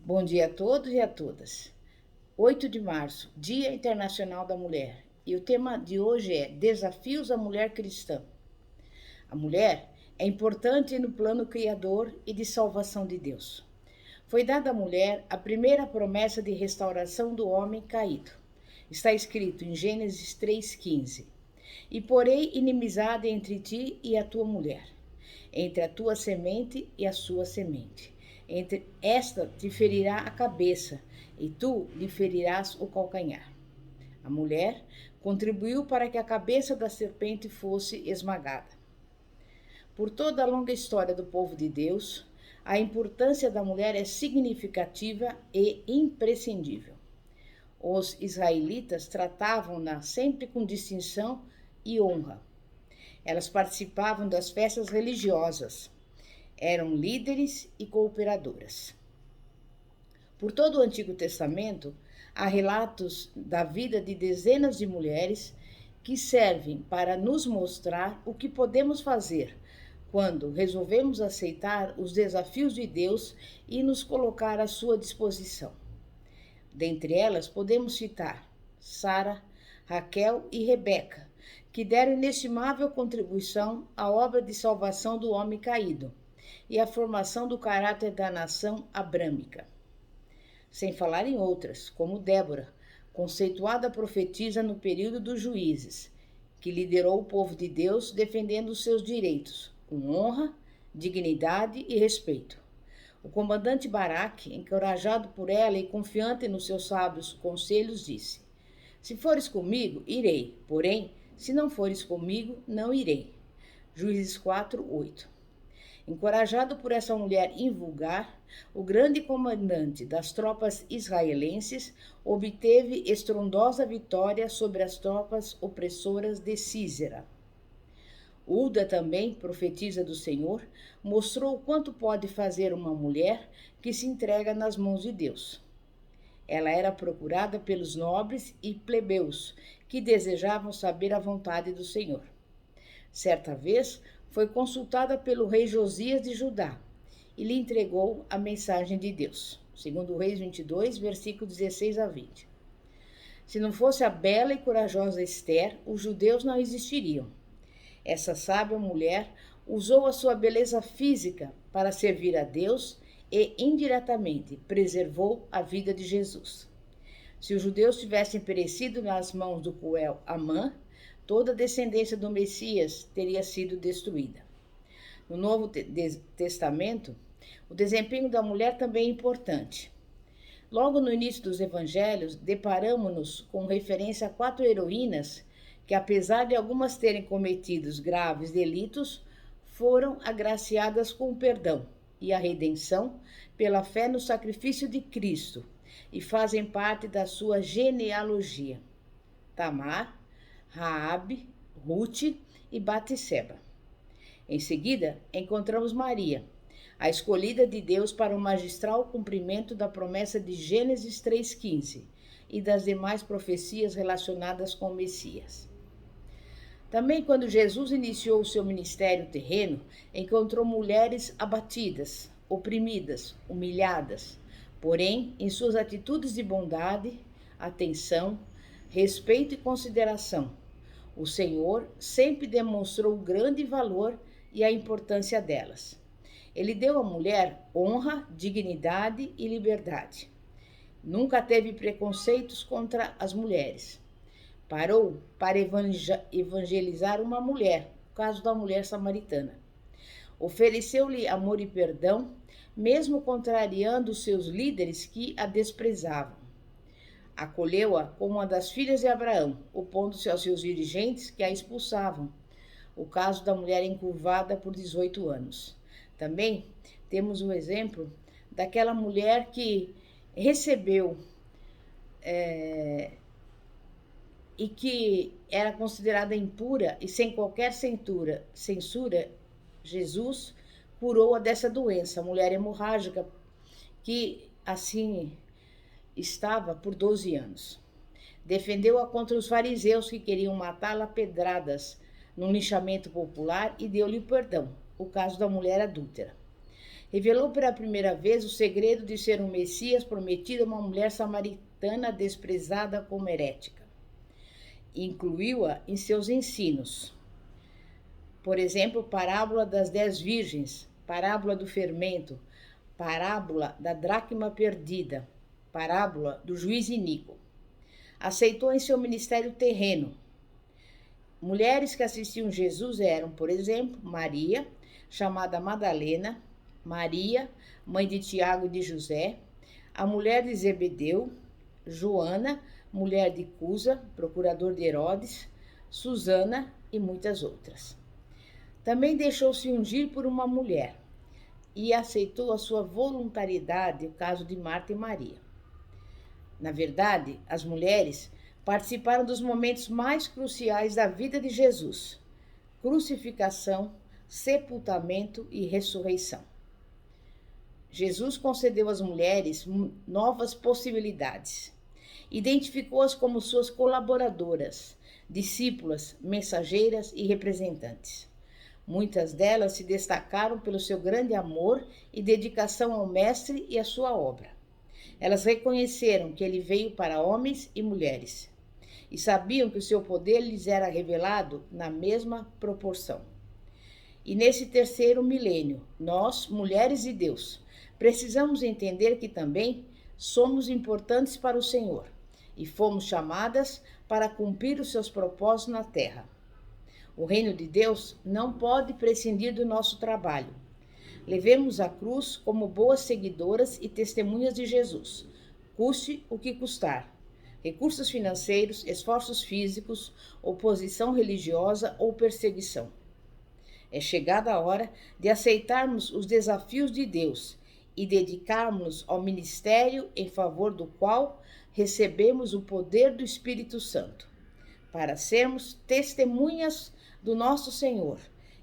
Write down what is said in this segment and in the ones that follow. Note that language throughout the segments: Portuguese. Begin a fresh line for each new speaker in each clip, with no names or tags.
Bom dia a todos e a todas. 8 de março, Dia Internacional da Mulher. E o tema de hoje é Desafios à Mulher Cristã. A mulher é importante no plano criador e de salvação de Deus. Foi dada à mulher a primeira promessa de restauração do homem caído. Está escrito em Gênesis 3,15: E porei inimizade entre ti e a tua mulher, entre a tua semente e a sua semente. Entre esta te ferirá a cabeça, e tu lhe ferirás o calcanhar. A mulher contribuiu para que a cabeça da serpente fosse esmagada. Por toda a longa história do povo de Deus, a importância da mulher é significativa e imprescindível. Os israelitas tratavam-na sempre com distinção e honra. Elas participavam das festas religiosas, eram líderes e cooperadoras. Por todo o Antigo Testamento, há relatos da vida de dezenas de mulheres que servem para nos mostrar o que podemos fazer quando resolvemos aceitar os desafios de Deus e nos colocar à sua disposição. Dentre elas, podemos citar Sara, Raquel e Rebeca, que deram inestimável contribuição à obra de salvação do homem caído e à formação do caráter da nação abrâmica. Sem falar em outras, como Débora, conceituada profetisa no período dos juízes, que liderou o povo de Deus defendendo os seus direitos, com honra, dignidade e respeito. O comandante Baraque, encorajado por ela e confiante nos seus sábios conselhos, disse: Se fores comigo, irei, porém, se não fores comigo, não irei. Juízes 4:8. Encorajado por essa mulher invulgar, o grande comandante das tropas israelenses obteve estrondosa vitória sobre as tropas opressoras de Císera. Hulda também, profetisa do Senhor, mostrou o quanto pode fazer uma mulher que se entrega nas mãos de Deus. Ela era procurada pelos nobres e plebeus que desejavam saber a vontade do Senhor. Certa vez, foi consultada pelo rei Josias de Judá e lhe entregou a mensagem de Deus. Segundo Reis 22, versículos 16 a 20. Se não fosse a bela e corajosa Esther, os judeus não existiriam. Essa sábia mulher usou a sua beleza física para servir a Deus e, indiretamente, preservou a vida de Jesus. Se os judeus tivessem perecido nas mãos do cruel Amã, toda a descendência do Messias teria sido destruída. No Novo Testamento, o desempenho da mulher também é importante. Logo no início dos evangelhos, deparamos-nos com referência a 4 heroínas que, apesar de algumas terem cometido graves delitos, foram agraciadas com o perdão e a redenção pela fé no sacrifício de Cristo e fazem parte da sua genealogia: Tamar, Raabe, Rute e Batseba. Em seguida, encontramos Maria, a escolhida de Deus para o magistral cumprimento da promessa de Gênesis 3,15 e das demais profecias relacionadas com o Messias. Também quando Jesus iniciou o seu ministério terreno, encontrou mulheres abatidas, oprimidas, humilhadas, porém, em suas atitudes de bondade, atenção, respeito e consideração, o Senhor sempre demonstrou o grande valor e a importância delas. Ele deu à mulher honra, dignidade e liberdade. Nunca teve preconceitos contra as mulheres. Parou para evangelizar uma mulher, o caso da mulher samaritana. Ofereceu-lhe amor e perdão, mesmo contrariando os seus líderes que a desprezavam. Acolheu-a como uma das filhas de Abraão, opondo-se aos seus dirigentes que a expulsavam. O caso da mulher encurvada por 18 anos. Também temos o exemplo daquela mulher que recebeu e que era considerada impura e sem qualquer censura, Jesus curou-a dessa doença, a mulher hemorrágica, que assim estava por 12 anos. Defendeu-a contra os fariseus que queriam matá-la a pedradas num linchamento popular e deu-lhe perdão, o caso da mulher adúltera. revelou pela primeira vez o segredo de ser um Messias prometido a uma mulher samaritana desprezada como herética. Incluiu-a em seus ensinos. Por exemplo, parábola das 10 virgens, parábola do fermento, parábola da dracma perdida, parábola do juiz iníquo. Aceitou em seu ministério terreno. Mulheres que assistiam Jesus eram, por exemplo, Maria, chamada Madalena, Maria, mãe de Tiago e de José, a mulher de Zebedeu, Joana, mulher de Cusa, procurador de Herodes, Susana e muitas outras. Também deixou-se ungir por uma mulher e aceitou a sua voluntariedade, o caso de Marta e Maria. Na verdade, as mulheres participaram dos momentos mais cruciais da vida de Jesus: crucificação, sepultamento e ressurreição. Jesus concedeu às mulheres novas possibilidades. Identificou-as como suas colaboradoras, discípulas, mensageiras e representantes. Muitas delas se destacaram pelo seu grande amor e dedicação ao Mestre e à sua obra. Elas reconheceram que ele veio para homens e mulheres e sabiam que o seu poder lhes era revelado na mesma proporção. E nesse terceiro milênio, nós, mulheres de Deus, precisamos entender que também somos importantes para o Senhor e fomos chamadas para cumprir os seus propósitos na terra. O reino de Deus não pode prescindir do nosso trabalho. Levemos a cruz como boas seguidoras e testemunhas de Jesus, custe o que custar. Recursos financeiros, esforços físicos, oposição religiosa ou perseguição. É chegada a hora de aceitarmos os desafios de Deus e dedicarmos-nos ao ministério em favor do qual recebemos o poder do Espírito Santo, para sermos testemunhas do nosso Senhor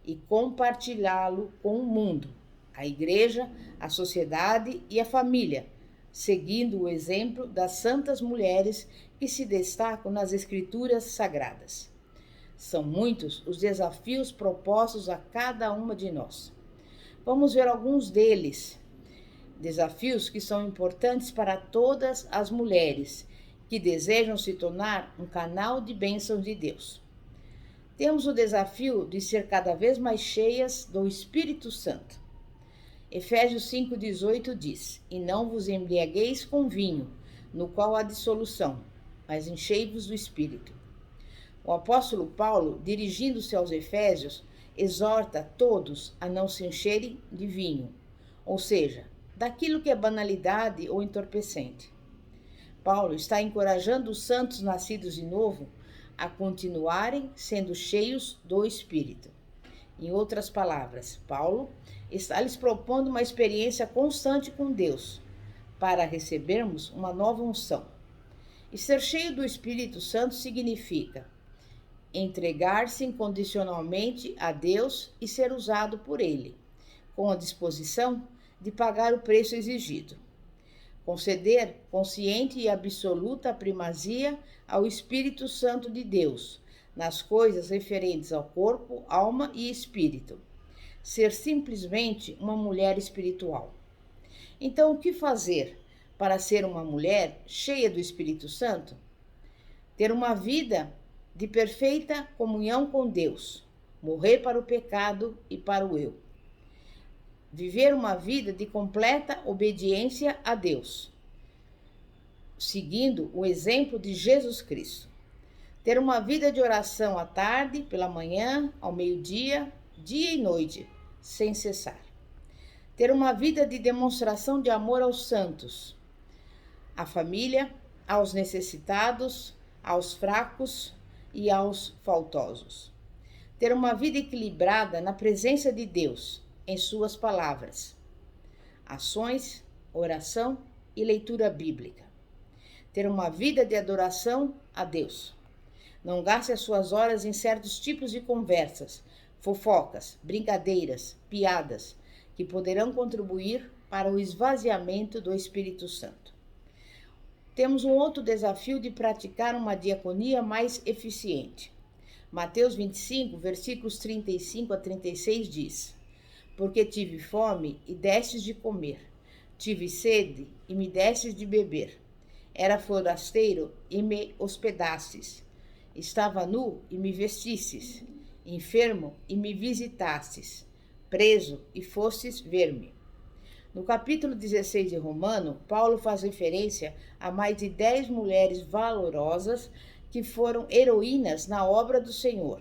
e compartilhá-lo com o mundo, a igreja, a sociedade e a família, seguindo o exemplo das santas mulheres que se destacam nas Escrituras Sagradas. São muitos os desafios propostos a cada uma de nós. Vamos ver alguns deles. Desafios que são importantes para todas as mulheres que desejam se tornar um canal de bênçãos de Deus. Temos o desafio de ser cada vez mais cheias do Espírito Santo. Efésios 5,18 diz: E não vos embriagueis com vinho, no qual há dissolução, mas enchei-vos do Espírito. O apóstolo Paulo, dirigindo-se aos Efésios, exorta todos a não se encherem de vinho, ou seja, daquilo que é banalidade ou entorpecente. Paulo está encorajando os santos nascidos de novo a continuarem sendo cheios do Espírito. Em outras palavras, Paulo está lhes propondo uma experiência constante com Deus, para recebermos uma nova unção. E ser cheio do Espírito Santo significa entregar-se incondicionalmente a Deus e ser usado por Ele, com a disposição de pagar o preço exigido. Conceder consciente e absoluta primazia ao Espírito Santo de Deus, nas coisas referentes ao corpo, alma e espírito. Ser simplesmente uma mulher espiritual. Então, o que fazer para ser uma mulher cheia do Espírito Santo? Ter uma vida de perfeita comunhão com Deus, morrer para o pecado e para o eu. Viver uma vida de completa obediência a Deus, seguindo o exemplo de Jesus Cristo. Ter uma vida de oração à tarde, pela manhã, ao meio-dia, dia e noite, sem cessar. Ter uma vida de demonstração de amor aos santos, à família, aos necessitados, aos fracos e aos faltosos. Ter uma vida equilibrada na presença de Deus, em suas palavras, ações, oração e leitura bíblica. Ter uma vida de adoração a Deus. Não gaste as suas horas em certos tipos de conversas, fofocas, brincadeiras, piadas, que poderão contribuir para o esvaziamento do Espírito Santo. Temos um outro desafio de praticar uma diaconia mais eficiente. Mateus 25, versículos 35 a 36 diz: porque tive fome e destes de comer, tive sede e me destes de beber. Era forasteiro e me hospedastes, estava nu e me vestistes, enfermo e me visitastes, preso e fostes ver-me. No capítulo 16 de Romano, Paulo faz referência a mais de 10 mulheres valorosas que foram heroínas na obra do Senhor,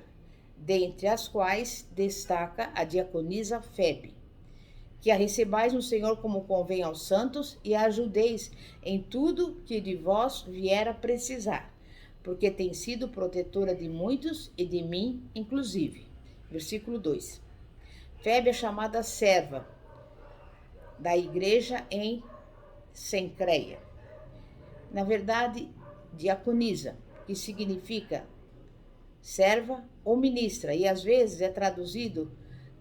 dentre as quais destaca a diaconisa Febe. Que a recebais no Senhor como convém aos santos e a ajudeis em tudo que de vós vier a precisar, porque tem sido protetora de muitos e de mim, inclusive. Versículo 2. Febe é chamada serva da igreja em Cencreia. Na verdade, diaconisa, que significa serva ou ministra, e às vezes é traduzido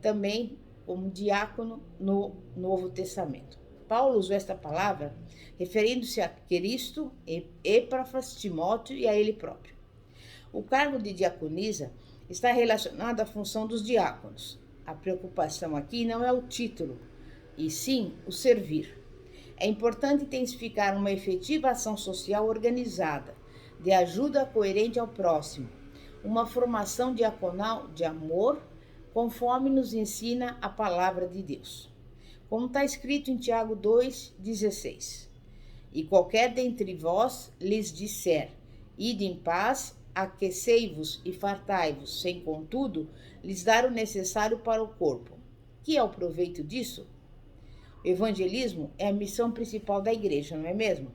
também como diácono no Novo Testamento. Paulo usou esta palavra referindo-se a Cristo, Epáfras, Timóteo e a ele próprio. O cargo de diaconisa está relacionado à função dos diáconos. A preocupação aqui não é o título, e sim o servir. É importante intensificar uma efetiva ação social organizada, de ajuda coerente ao próximo, uma formação diaconal de amor, conforme nos ensina a palavra de Deus. Como está escrito em Tiago 2,16. E qualquer dentre vós lhes disser, ide em paz, aquecei-vos e fartai-vos, sem contudo lhes dar o necessário para o corpo. Que é o proveito disso? O evangelismo é a missão principal da igreja, não é mesmo?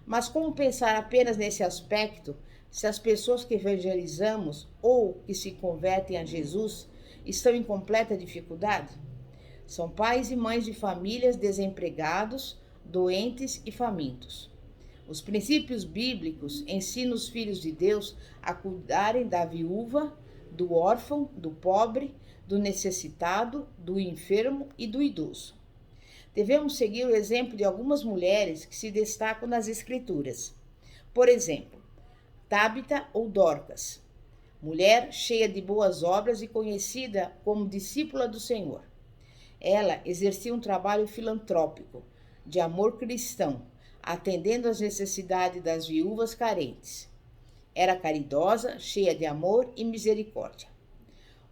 Mas como pensar apenas nesse aspecto se as pessoas que evangelizamos ou que se convertem a Jesus estão em completa dificuldade? São pais e mães de famílias desempregados, doentes e famintos. Os princípios bíblicos ensinam os filhos de Deus a cuidarem da viúva, do órfão, do pobre, do necessitado, do enfermo e do idoso. Devemos seguir o exemplo de algumas mulheres que se destacam nas Escrituras. Por exemplo, Tábita ou Dorcas, mulher cheia de boas obras e conhecida como discípula do Senhor. Ela exercia um trabalho filantrópico, de amor cristão, atendendo às necessidades das viúvas carentes. Era caridosa, cheia de amor e misericórdia.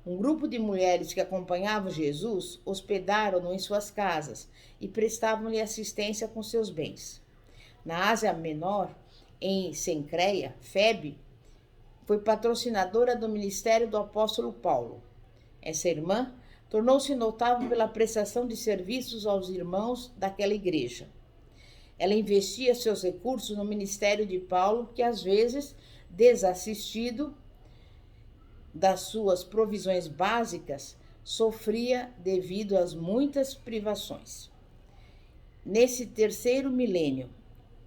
Um grupo de mulheres que acompanhavam Jesus hospedaram-no em suas casas e prestavam-lhe assistência com seus bens. Na Ásia Menor, em Cencreia, Febe foi patrocinadora do ministério do apóstolo Paulo. Essa irmã tornou-se notável pela prestação de serviços aos irmãos daquela igreja. Ela investia seus recursos no ministério de Paulo, que às vezes, desassistido das suas provisões básicas, sofria devido às muitas privações. Nesse terceiro milênio,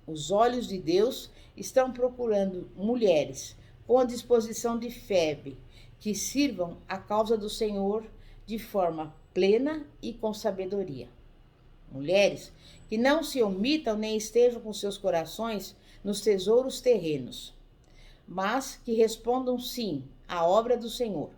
os olhos de Deus estão procurando mulheres com a disposição de Febe, que sirvam a causa do Senhor de forma plena e com sabedoria. Mulheres que não se omitam nem estejam com seus corações nos tesouros terrenos, mas que respondam sim à obra do Senhor,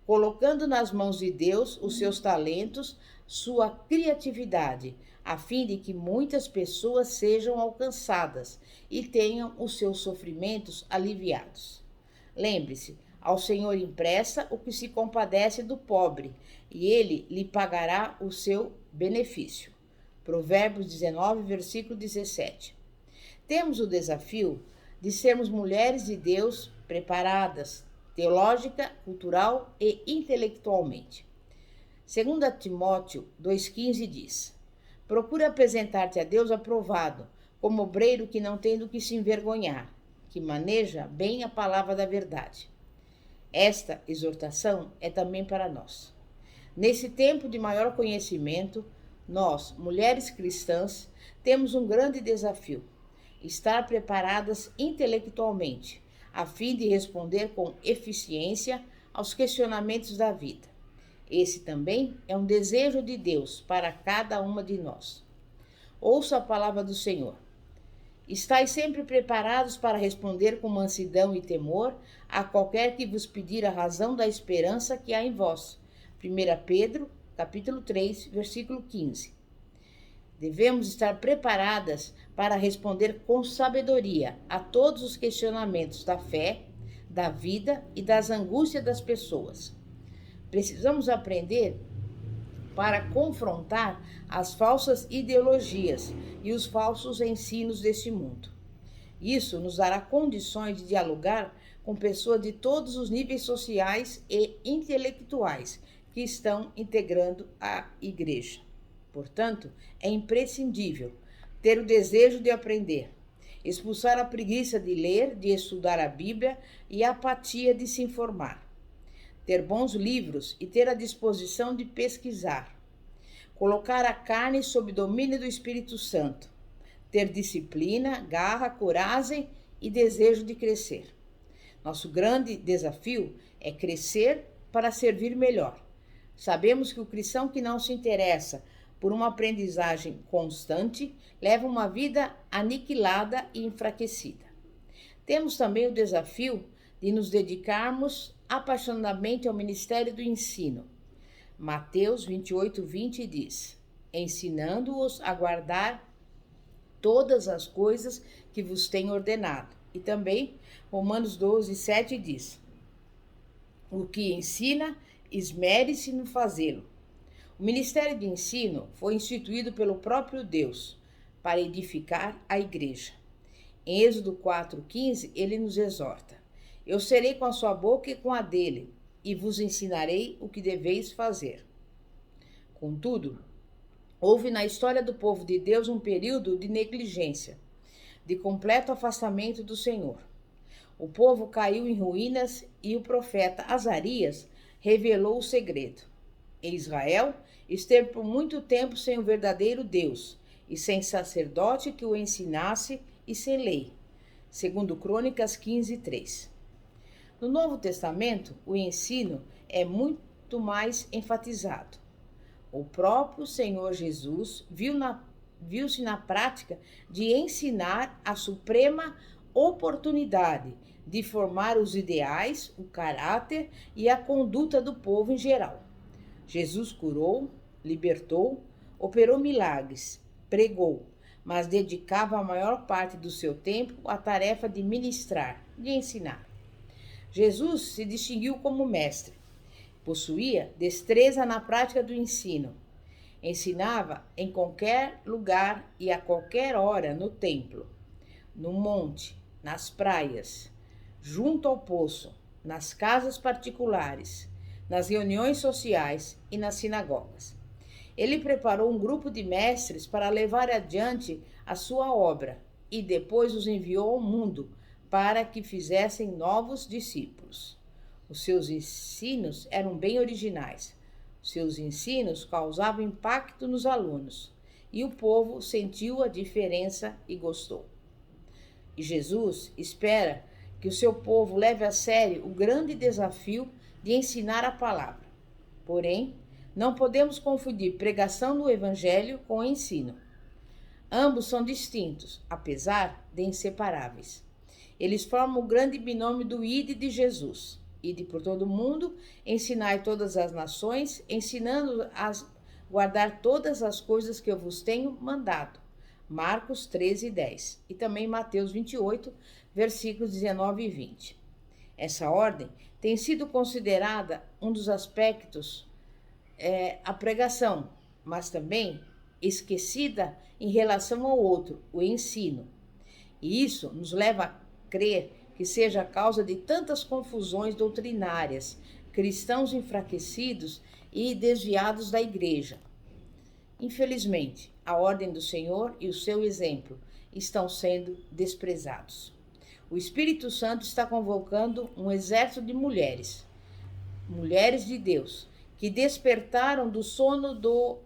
colocando nas mãos de Deus os seus talentos, sua criatividade, a fim de que muitas pessoas sejam alcançadas e tenham os seus sofrimentos aliviados. Lembre-se, ao Senhor empresta o que se compadece do pobre, e ele lhe pagará o seu benefício. Provérbios 19, versículo 17. Temos o desafio de sermos mulheres de Deus preparadas, teológica, cultural e intelectualmente. 2 Timóteo 2,15 diz: procura apresentar-te a Deus aprovado, como obreiro que não tem do que se envergonhar, que maneja bem a palavra da verdade. Esta exortação é também para nós. Nesse tempo de maior conhecimento, nós, mulheres cristãs, temos um grande desafio: estar preparadas intelectualmente, a fim de responder com eficiência aos questionamentos da vida. Esse também é um desejo de Deus para cada uma de nós. Ouça a palavra do Senhor. Estais sempre preparados para responder com mansidão e temor a qualquer que vos pedir a razão da esperança que há em vós. 1 Pedro capítulo 3, versículo 15. Devemos estar preparadas para responder com sabedoria a todos os questionamentos da fé, da vida e das angústias das pessoas. Precisamos aprender para confrontar as falsas ideologias e os falsos ensinos deste mundo. Isso nos dará condições de dialogar com pessoas de todos os níveis sociais e intelectuais que estão integrando a igreja. Portanto, é imprescindível ter o desejo de aprender, expulsar a preguiça de ler, de estudar a Bíblia e a apatia de se informar, ter bons livros e ter a disposição de pesquisar, colocar a carne sob domínio do Espírito Santo, ter disciplina, garra, coragem e desejo de crescer. Nosso grande desafio é crescer para servir melhor. Sabemos que o cristão que não se interessa por uma aprendizagem constante leva uma vida aniquilada e enfraquecida. Temos também o desafio de nos dedicarmos apaixonadamente ao ministério do ensino. Mateus 28:20 diz: ensinando-os a guardar todas as coisas que vos tenho ordenado. E também Romanos 12:7 diz: o que ensina, esmere-se no fazê-lo. O ministério de ensino foi instituído pelo próprio Deus para edificar a igreja. Em Êxodo 4:15, ele nos exorta: eu serei com a sua boca e com a dele, e vos ensinarei o que deveis fazer. Contudo, houve na história do povo de Deus um período de negligência, de completo afastamento do Senhor. O povo caiu em ruínas e o profeta Azarias revelou o segredo. Em Israel, esteve por muito tempo sem o verdadeiro Deus e sem sacerdote que o ensinasse e sem lei. Segundo Crônicas 15:3. No Novo Testamento, o ensino é muito mais enfatizado. O próprio Senhor Jesus viu-se na prática de ensinar a suprema oportunidade de formar os ideais, o caráter e a conduta do povo em geral. Jesus curou, libertou, operou milagres, pregou, mas dedicava a maior parte do seu tempo à tarefa de ministrar, de ensinar. Jesus se distinguiu como mestre, possuía destreza na prática do ensino, ensinava em qualquer lugar e a qualquer hora no templo, no monte, nas praias, junto ao poço, nas casas particulares, nas reuniões sociais e nas sinagogas. Ele preparou um grupo de mestres para levar adiante a sua obra e depois os enviou ao mundo para que fizessem novos discípulos. Os seus ensinos eram bem originais. Seus ensinos causavam impacto nos alunos e o povo sentiu a diferença e gostou. E Jesus espera que o seu povo leve a sério o grande desafio de ensinar a palavra. Porém, não podemos confundir pregação do evangelho com ensino. Ambos são distintos, apesar de inseparáveis. Eles formam o grande binômio do Ide de Jesus. Ide por todo o mundo, ensinai todas as nações, ensinando a guardar todas as coisas que eu vos tenho mandado. Marcos 13:10 e também Mateus 28, versículos 19 e 20. Essa ordem tem sido considerada um dos aspectos a pregação, mas também esquecida em relação ao outro, o ensino. E isso nos leva a crer que seja a causa de tantas confusões doutrinárias, cristãos enfraquecidos e desviados da igreja. Infelizmente, a ordem do Senhor e o seu exemplo estão sendo desprezados. O Espírito Santo está convocando um exército de mulheres de Deus, que despertaram do sono do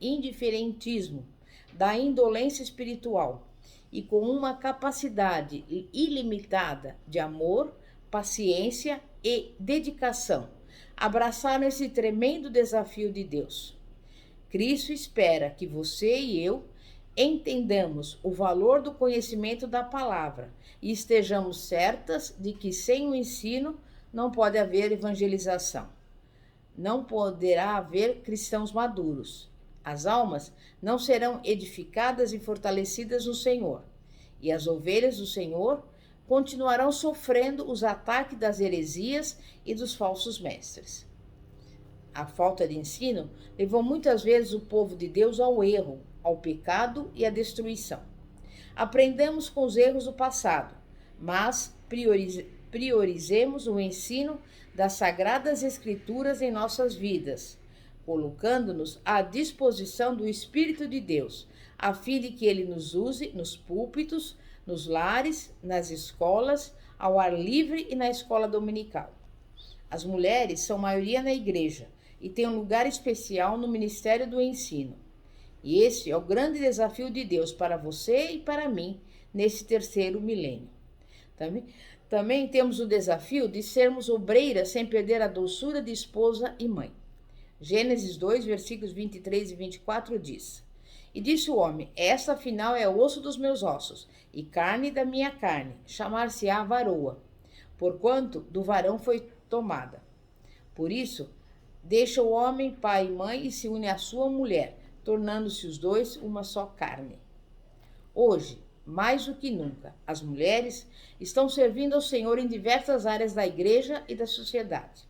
indiferentismo, da indolência espiritual e com uma capacidade ilimitada de amor, paciência e dedicação, abraçaram esse tremendo desafio de Deus. Cristo espera que você e eu entendamos o valor do conhecimento da palavra e estejamos certas de que sem o ensino não pode haver evangelização. não poderá haver cristãos maduros. As almas não serão edificadas e fortalecidas no Senhor, e as ovelhas do Senhor continuarão sofrendo os ataques das heresias e dos falsos mestres. A falta de ensino levou muitas vezes o povo de Deus ao erro, ao pecado e à destruição. Aprendamos com os erros do passado, mas priorizemos o ensino das Sagradas Escrituras em nossas vidas, colocando-nos à disposição do Espírito de Deus, a fim de que ele nos use nos púlpitos, nos lares, nas escolas, ao ar livre e na escola dominical. As mulheres são maioria na igreja e têm um lugar especial no ministério do ensino. E esse é o grande desafio de Deus para você e para mim nesse terceiro milênio. Também temos o desafio de sermos obreiras sem perder a doçura de esposa e mãe. Gênesis 2, versículos 23 e 24 diz: E disse o homem: Esta afinal é osso dos meus ossos e carne da minha carne, chamar-se-á varoa, porquanto do varão foi tomada. Por isso, deixa o homem pai e mãe e se une à sua mulher, tornando-se os dois uma só carne. Hoje, mais do que nunca, as mulheres estão servindo ao Senhor em diversas áreas da igreja e da sociedade.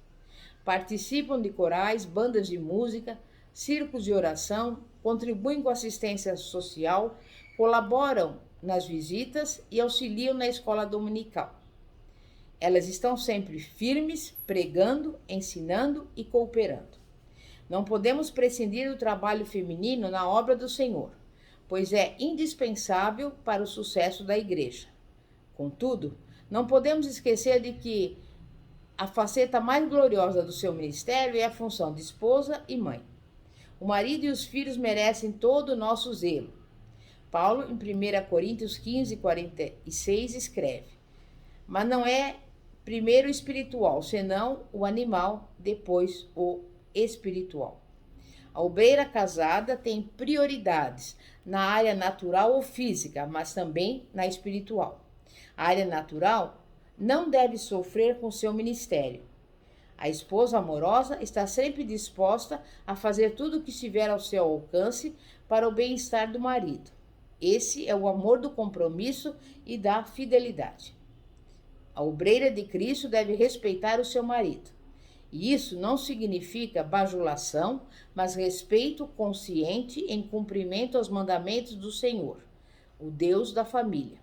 Participam de corais, bandas de música, círculos de oração, contribuem com assistência social, colaboram nas visitas e auxiliam na escola dominical. Elas estão sempre firmes, pregando, ensinando e cooperando. Não podemos prescindir do trabalho feminino na obra do Senhor, pois é indispensável para o sucesso da igreja. Contudo, não podemos esquecer de que a faceta mais gloriosa do seu ministério é a função de esposa e mãe. O marido e os filhos merecem todo o nosso zelo. Paulo, em 1 Coríntios 15, 46, escreve: Mas não é primeiro o espiritual, senão o animal, depois o espiritual. A obreira casada tem prioridades na área natural ou física, mas também na espiritual. A área natural não deve sofrer com seu ministério. A esposa amorosa está sempre disposta a fazer tudo o que estiver ao seu alcance para o bem-estar do marido. Esse é o amor do compromisso e da fidelidade. A obreira de Cristo deve respeitar o seu marido. E isso não significa bajulação, mas respeito consciente em cumprimento aos mandamentos do Senhor, o Deus da família.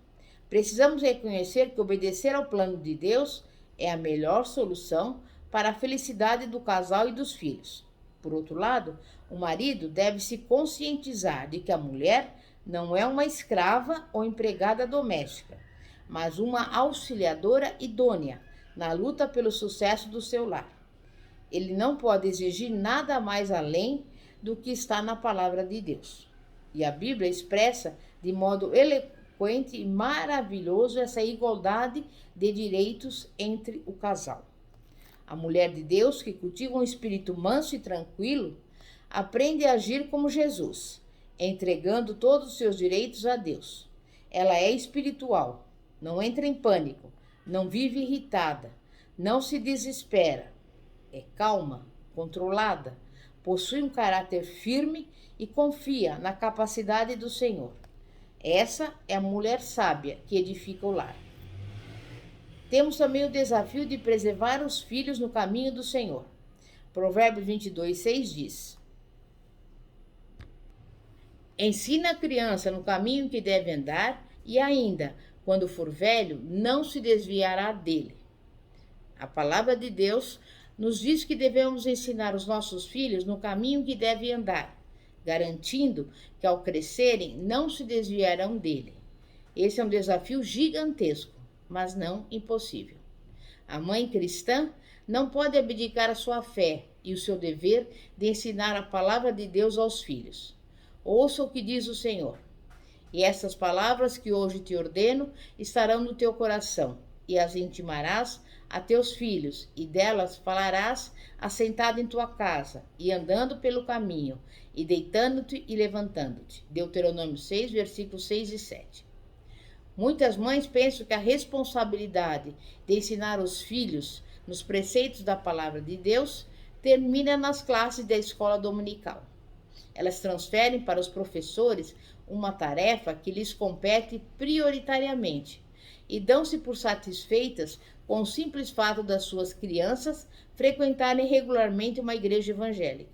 Precisamos reconhecer que obedecer ao plano de Deus é a melhor solução para a felicidade do casal e dos filhos. Por outro lado, o marido deve se conscientizar de que a mulher não é uma escrava ou empregada doméstica, mas uma auxiliadora idônea na luta pelo sucesso do seu lar. Ele não pode exigir nada mais além do que está na palavra de Deus. E a Bíblia expressa de modo eloquente e maravilhoso essa igualdade de direitos entre o casal. A mulher de Deus, que cultiva um espírito manso e tranquilo, aprende a agir como Jesus, entregando todos os seus direitos a Deus. Ela é espiritual, não entra em pânico, não vive irritada, não se desespera. É calma, controlada, possui um caráter firme e confia na capacidade do Senhor. Essa é a mulher sábia que edifica o lar. Temos também o desafio de preservar os filhos no caminho do Senhor. Provérbios 22, 6 diz: Ensina a criança no caminho que deve andar e ainda, quando for velho, não se desviará dele. A palavra de Deus nos diz que devemos ensinar os nossos filhos no caminho que devem andar, garantindo que ao crescerem não se desviarão dele. Esse é um desafio gigantesco, mas não impossível. A mãe cristã não pode abdicar a sua fé e o seu dever de ensinar a palavra de Deus aos filhos. Ouça o que diz o Senhor. E estas palavras que hoje te ordeno estarão no teu coração, e as intimarás a teus filhos, e delas falarás assentado em tua casa, e andando pelo caminho, e deitando-te e levantando-te. Deuteronômio 6, versículos 6 e 7. Muitas mães pensam que a responsabilidade de ensinar os filhos nos preceitos da palavra de Deus termina nas classes da escola dominical. Elas transferem para os professores uma tarefa que lhes compete prioritariamente e dão-se por satisfeitas com o simples fato das suas crianças frequentarem regularmente uma igreja evangélica.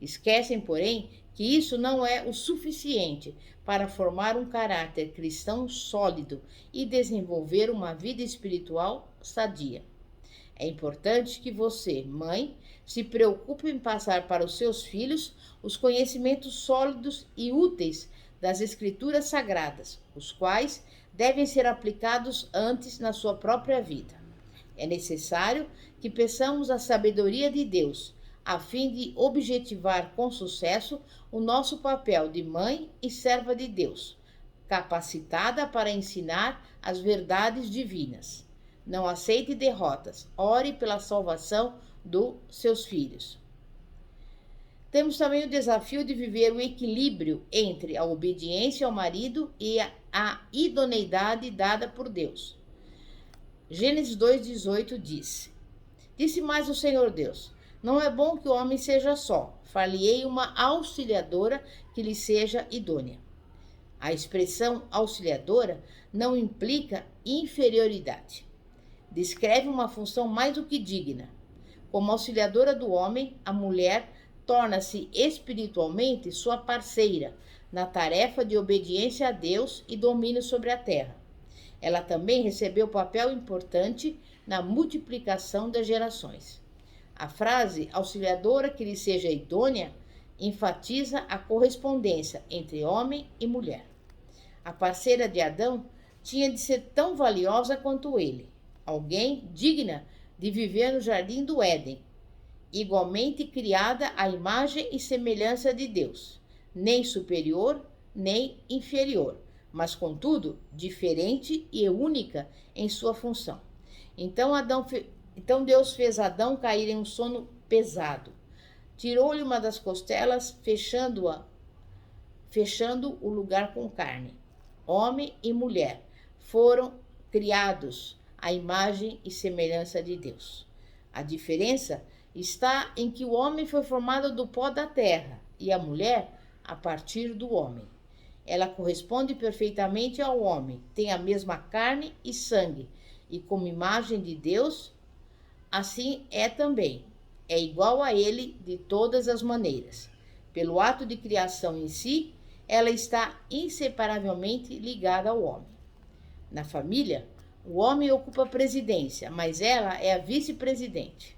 Esquecem, porém, que isso não é o suficiente para formar um caráter cristão sólido e desenvolver uma vida espiritual sadia. É importante que você, mãe, se preocupe em passar para os seus filhos os conhecimentos sólidos e úteis das Escrituras Sagradas, os quais devem ser aplicados antes na sua própria vida. É necessário que peçamos a sabedoria de Deus, a fim de objetivar com sucesso o nosso papel de mãe e serva de Deus, capacitada para ensinar as verdades divinas. Não aceite derrotas, ore pela salvação dos seus filhos. Temos também o desafio de viver o equilíbrio entre a obediência ao marido e a idoneidade dada por Deus. Gênesis 2,18 diz: Disse mais o Senhor Deus: Não é bom que o homem seja só, far-lhe-ei uma auxiliadora que lhe seja idônea. A expressão auxiliadora não implica inferioridade. Descreve uma função mais do que digna. Como auxiliadora do homem, a mulher torna-se espiritualmente sua parceira na tarefa de obediência a Deus e domínio sobre a terra. Ela também recebeu papel importante na multiplicação das gerações. A frase auxiliadora que lhe seja idônea enfatiza a correspondência entre homem e mulher. A parceira de Adão tinha de ser tão valiosa quanto ele, alguém digna de viver no jardim do Éden, igualmente criada à imagem e semelhança de Deus, nem superior, nem inferior, mas contudo diferente e única em sua função. Então Deus fez Adão cair em um sono pesado. Tirou-lhe uma das costelas, fechando o lugar com carne. Homem e mulher foram criados à imagem e semelhança de Deus. A diferença está em que o homem foi formado do pó da terra e a mulher a partir do homem. Ela corresponde perfeitamente ao homem, tem a mesma carne e sangue, e como imagem de Deus, assim é também. É igual a ele de todas as maneiras. Pelo ato de criação em si, ela está inseparavelmente ligada ao homem. Na família, o homem ocupa a presidência, mas ela é a vice-presidente.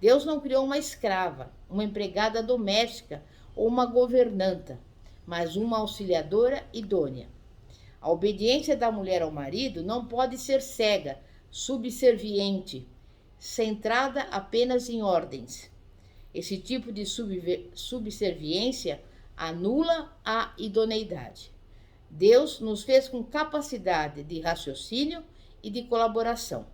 Deus não criou uma escrava, uma empregada doméstica ou uma governanta, mas uma auxiliadora idônea. A obediência da mulher ao marido não pode ser cega, subserviente, centrada apenas em ordens. Esse tipo de subserviência anula a idoneidade. Deus nos fez com capacidade de raciocínio e de colaboração.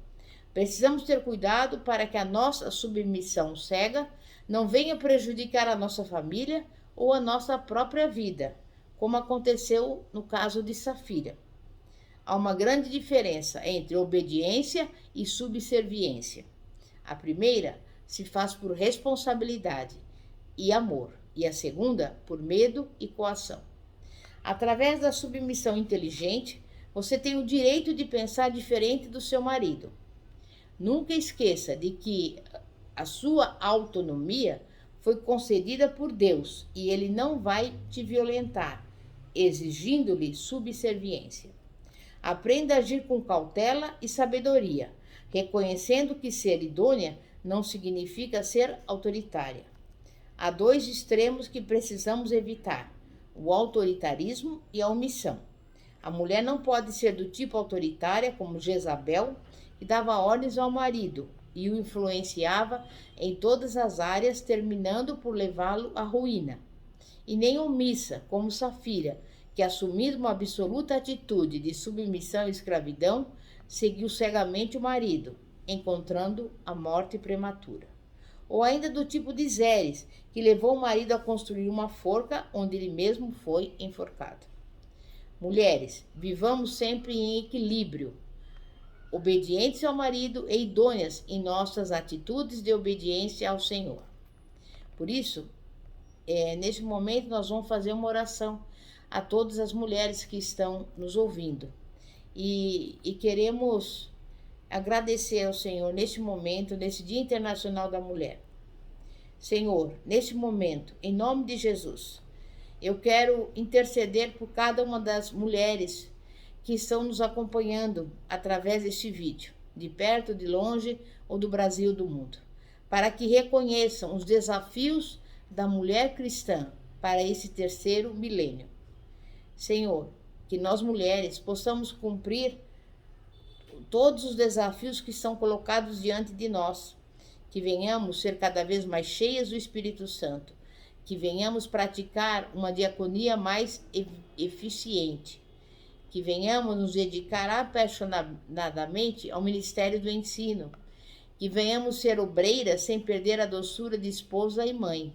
Precisamos ter cuidado para que a nossa submissão cega não venha prejudicar a nossa família ou a nossa própria vida, como aconteceu no caso de Safira. Há uma grande diferença entre obediência e subserviência. A primeira se faz por responsabilidade e amor, e a segunda por medo e coação. Através da submissão inteligente, você tem o direito de pensar diferente do seu marido. Nunca esqueça de que a sua autonomia foi concedida por Deus e ele não vai te violentar, exigindo-lhe subserviência. Aprenda a agir com cautela e sabedoria, reconhecendo que ser idônea não significa ser autoritária. Há dois extremos que precisamos evitar: o autoritarismo e a omissão. A mulher não pode ser do tipo autoritária como Jezabel, que dava ordens ao marido e o influenciava em todas as áreas, terminando por levá-lo à ruína. E nem omissa, como Safira, que, assumindo uma absoluta atitude de submissão e escravidão, seguiu cegamente o marido, encontrando a morte prematura. Ou ainda do tipo de Zeres, que levou o marido a construir uma forca onde ele mesmo foi enforcado. Mulheres, vivamos sempre em equilíbrio. obedientes ao marido e idôneas em nossas atitudes de obediência ao Senhor. Por isso, neste momento nós vamos fazer uma oração a todas as mulheres que estão nos ouvindo. E queremos agradecer ao Senhor neste momento, nesse Dia Internacional da Mulher. Senhor, neste momento, em nome de Jesus, eu quero interceder por cada uma das mulheres que estão nos acompanhando através deste vídeo, de perto, de longe ou do Brasil, do mundo, para que reconheçam os desafios da mulher cristã para esse terceiro milênio. Senhor, que nós mulheres possamos cumprir todos os desafios que são colocados diante de nós, que venhamos ser cada vez mais cheias do Espírito Santo, que venhamos praticar uma diaconia mais eficiente, que venhamos nos dedicar apaixonadamente ao ministério do ensino, que venhamos ser obreiras sem perder a doçura de esposa e mãe,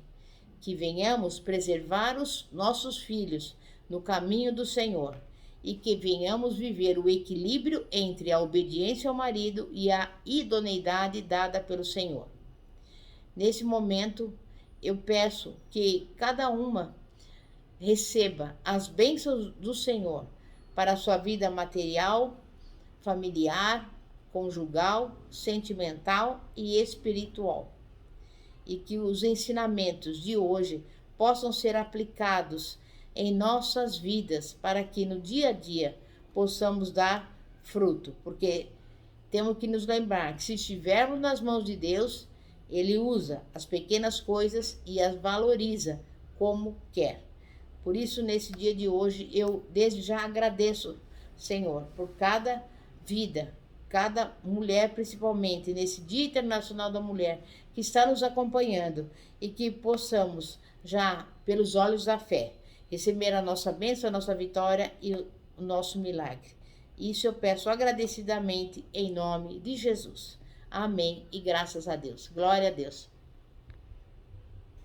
que venhamos preservar os nossos filhos no caminho do Senhor e que venhamos viver o equilíbrio entre a obediência ao marido e a idoneidade dada pelo Senhor. Nesse momento, eu peço que cada uma receba as bênçãos do Senhor para a sua vida material, familiar, conjugal, sentimental e espiritual. E que os ensinamentos de hoje possam ser aplicados em nossas vidas para que no dia a dia possamos dar fruto, porque temos que nos lembrar que se estivermos nas mãos de Deus, Ele usa as pequenas coisas e as valoriza como quer. Por isso, nesse dia de hoje, eu desde já agradeço, Senhor, por cada vida, cada mulher, principalmente nesse Dia Internacional da Mulher, que está nos acompanhando e que possamos já, pelos olhos da fé, receber a nossa bênção, a nossa vitória e o nosso milagre. Isso eu peço agradecidamente em nome de Jesus. Amém e graças a Deus. Glória a Deus.